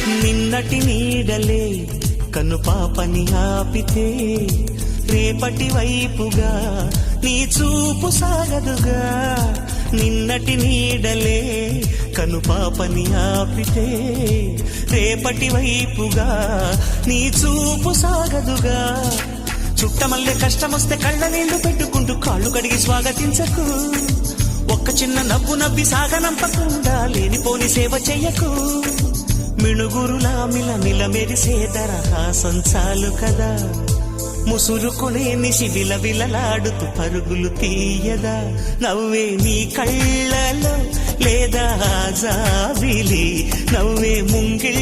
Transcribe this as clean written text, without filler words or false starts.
నిన్నటి నీడలే కను పాపని ఆపితే రేపటి వైపుగా నీ చూపు సాగదుగా. నిన్నటి నీడలే కను పాపని ఆపితే రేపటి వైపుగా నీ చూపు సాగదుగా. చుట్టమల్లె కష్టమొస్తే కళ్ళ నీళ్లు పెట్టుకుంటూ కాళ్ళు కడిగి స్వాగతించకు. ఒక్క చిన్న నవ్వు నవ్వి సాగనంపకుండా లేనిపోని సేవ చెయ్యకు. మిణుగురులా మిల మెరిసే దరహాసం చాలు కదా. ముసురుకునే నిశి విలవిలలాడుతూ పరుగులు తీయదా. నవ్వే నీ కళ్ళలో లేదా జాబిలి, నవ్వే ముంగిళ్ళ